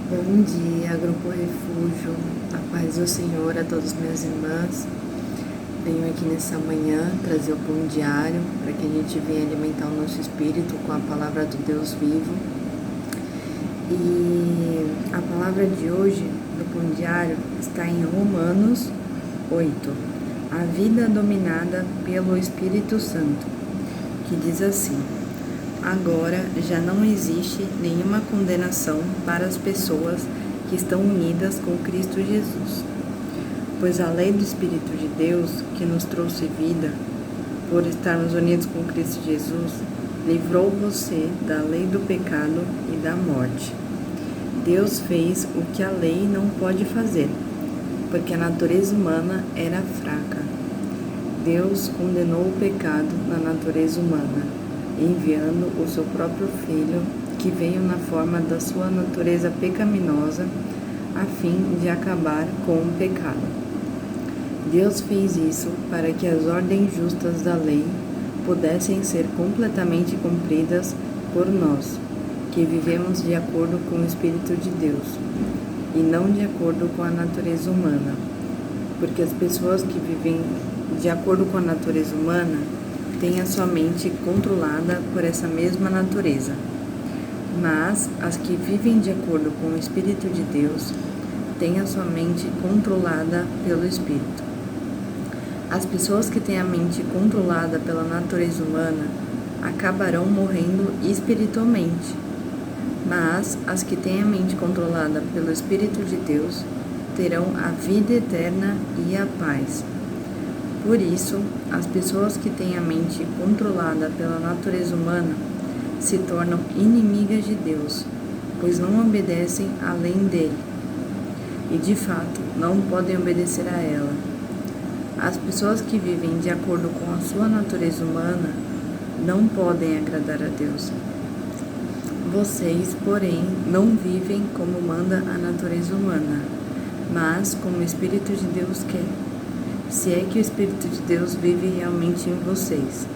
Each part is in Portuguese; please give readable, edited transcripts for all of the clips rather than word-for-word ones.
Bom dia, Grupo Refúgio, a paz do Senhor a todas as minhas irmãs. Venho aqui nessa manhã trazer o pão diário para que a gente venha alimentar o nosso espírito com a palavra do Deus vivo. E a palavra de hoje do pão diário está em Romanos 8, a vida dominada pelo Espírito Santo, que diz assim: agora já não existe nenhuma condenação para as pessoas que estão unidas com Cristo Jesus, pois a lei do Espírito de Deus, que nos trouxe vida, por estarmos unidos com Cristo Jesus, livrou você da lei do pecado e da morte. Deus fez o que a lei não pode fazer, porque a natureza humana era fraca. Deus condenou o pecado na natureza humana, enviando o seu próprio Filho, que veio na forma da sua natureza pecaminosa, a fim de acabar com o pecado. Deus fez isso para que as ordens justas da lei pudessem ser completamente cumpridas por nós, que vivemos de acordo com o Espírito de Deus, e não de acordo com a natureza humana, porque as pessoas que vivem de acordo com a natureza humana têm a sua mente controlada por essa mesma natureza, mas as que vivem de acordo com o Espírito de Deus têm a sua mente controlada pelo Espírito. As pessoas que têm a mente controlada pela natureza humana acabarão morrendo espiritualmente, mas as que têm a mente controlada pelo Espírito de Deus terão a vida eterna e a paz. Por isso, as pessoas que têm a mente controlada pela natureza humana se tornam inimigas de Deus, pois não obedecem à lei dele, e de fato não podem obedecer a ela. As pessoas que vivem de acordo com a sua natureza humana não podem agradar a Deus. Vocês, porém, não vivem como manda a natureza humana, mas como o Espírito de Deus quer, se é que o Espírito de Deus vive realmente em vocês.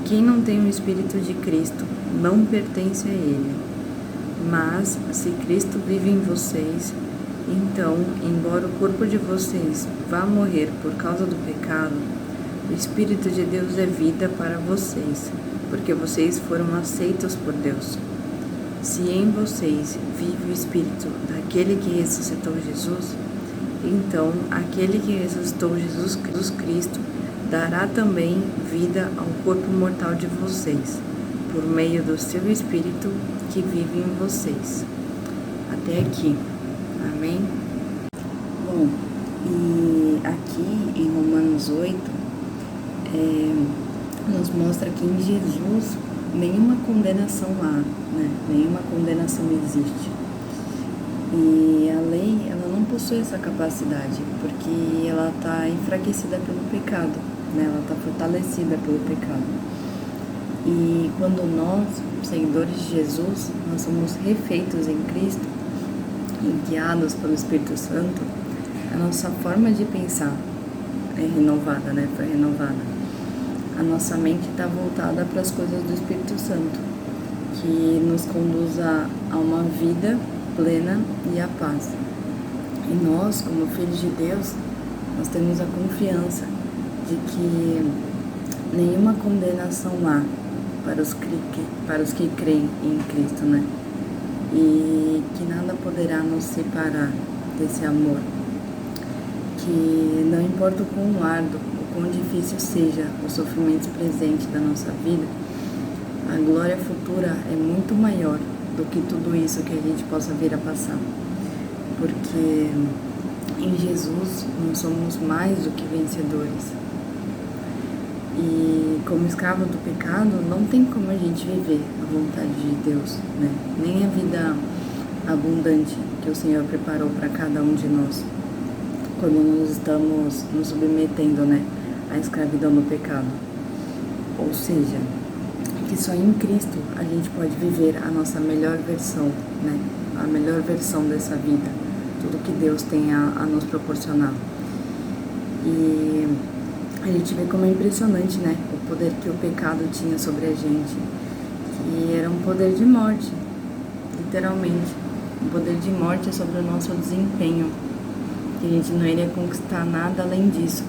Quem não tem o Espírito de Cristo não pertence a Ele. Mas, se Cristo vive em vocês, então, embora o corpo de vocês vá morrer por causa do pecado, o Espírito de Deus é vida para vocês, porque vocês foram aceitos por Deus. Se em vocês vive o Espírito daquele que ressuscitou Jesus, então aquele que ressuscitou Jesus Cristo dará também vida ao corpo mortal de vocês, por meio do seu Espírito que vive em vocês. Até aqui. Amém? Bom, e aqui em Romanos 8, nos mostra que em Jesus nenhuma condenação há, né? Nenhuma condenação existe. E a lei, ela não possui essa capacidade, porque ela está enfraquecida pelo pecado, né? Ela está fortalecida pelo pecado. E quando nós, seguidores de Jesus, nós somos refeitos em Cristo e guiados pelo Espírito Santo, a nossa forma de pensar é renovada, né? Foi renovada. A nossa mente está voltada para as coisas do Espírito Santo, que nos conduz a uma vida plena e a paz. E nós, como filhos de Deus, nós temos a confiança de que nenhuma condenação há para os que creem em Cristo, né? E que nada poderá nos separar desse amor. Que não importa o quão árduo, o quão difícil seja os sofrimentos presentes da nossa vida, a glória futura é muito maior do que tudo isso que a gente possa vir a passar. Porque em Jesus nós somos mais do que vencedores. E como escravo do pecado, não tem como a gente viver a vontade de Deus, né? Nem a vida abundante que o Senhor preparou para cada um de nós, quando nós estamos nos submetendo, né, à escravidão do pecado. Ou seja, que só em Cristo a gente pode viver a nossa melhor versão, né? A melhor versão dessa vida, tudo que Deus tem a nos proporcionar. E a gente vê como é impressionante, né? O poder que o pecado tinha sobre a gente, que era um poder de morte, literalmente. O poder de morte é sobre o nosso desempenho, que a gente não iria conquistar nada além disso.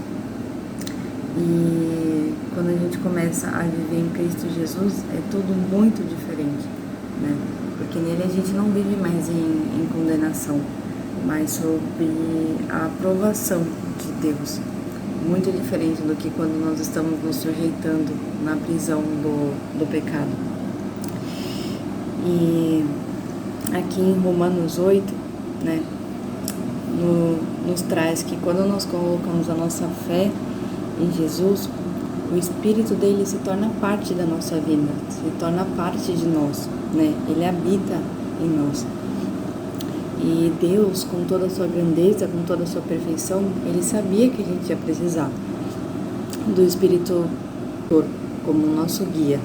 E quando a gente começa a viver em Cristo Jesus, é tudo muito diferente, né? Porque nele a gente não vive mais em condenação, mas sobre a aprovação de Deus. Muito diferente do que quando nós estamos nos sujeitando na prisão do pecado. E aqui em Romanos 8, né, nos traz que quando nós colocamos a nossa fé em Jesus, o Espírito dele se torna parte da nossa vida, se torna parte de nós, né? Ele habita em nós. E Deus, com toda a sua grandeza, com toda a sua perfeição, ele sabia que a gente ia precisar do Espírito como nosso guia.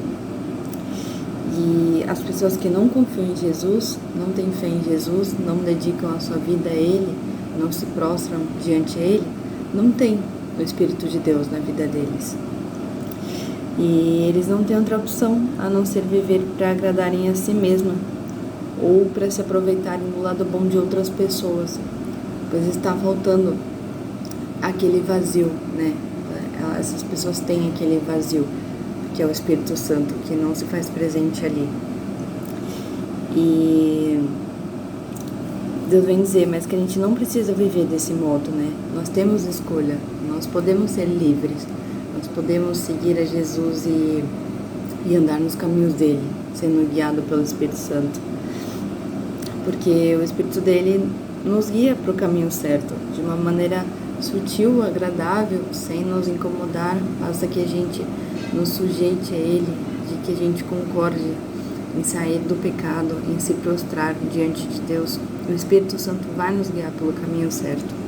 E as pessoas que não confiam em Jesus, não têm fé em Jesus, não dedicam a sua vida a Ele, não se prostram diante a Ele, não têm o Espírito de Deus na vida deles. E eles não têm outra opção a não ser viver para agradarem a si mesma ou para se aproveitarem do lado bom de outras pessoas, pois está faltando aquele vazio, né? Essas pessoas têm aquele vazio, que é o Espírito Santo, que não se faz presente ali. E Deus vem dizer, mas que a gente não precisa viver desse modo, né? Nós temos escolha, nós podemos ser livres, nós podemos seguir a Jesus e andar nos caminhos dele, sendo guiado pelo Espírito Santo. Porque o Espírito dele nos guia para o caminho certo, de uma maneira sutil, agradável, sem nos incomodar, basta que a gente nos sujeite a ele, de que a gente concorde em sair do pecado, em se prostrar diante de Deus. O Espírito Santo vai nos guiar pelo caminho certo.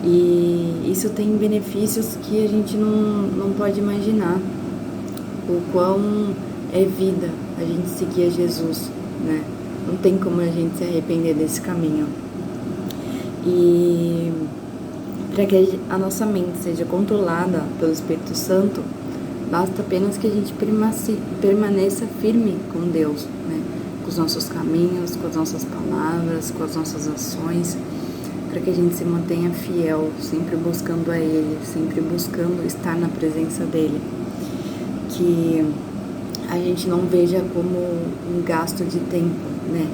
E isso tem benefícios que a gente não pode imaginar. O quão é vida a gente seguir a Jesus, né? Não tem como a gente se arrepender desse caminho. E para que a nossa mente seja controlada pelo Espírito Santo, basta apenas que a gente permaneça firme com Deus, né? Com os nossos caminhos, com as nossas palavras, com as nossas ações, para que a gente se mantenha fiel, sempre buscando a Ele, sempre buscando estar na presença dEle. Que a gente não veja como um gasto de tempo, né?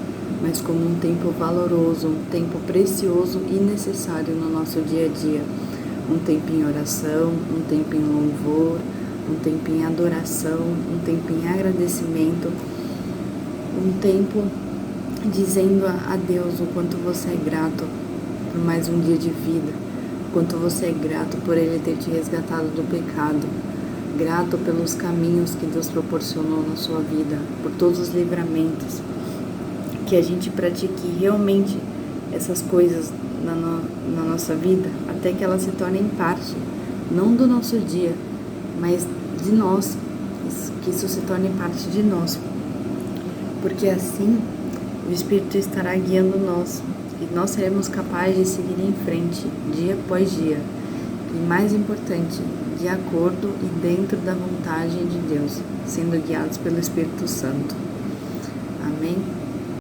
Mas como um tempo valoroso, um tempo precioso e necessário no nosso dia a dia. Um tempo em oração, um tempo em louvor, um tempo em adoração, um tempo em agradecimento, um tempo dizendo a Deus o quanto você é grato por mais um dia de vida, o quanto você é grato por Ele ter te resgatado do pecado, grato pelos caminhos que Deus proporcionou na sua vida, por todos os livramentos, que a gente pratique realmente essas coisas na nossa vida, até que elas se tornem parte, não do nosso dia, mas de nós, que isso se torne parte de nós, porque assim o Espírito estará guiando nós, e nós seremos capazes de seguir em frente, dia após dia, e mais importante, de acordo e dentro da vontade de Deus, sendo guiados pelo Espírito Santo. Amém?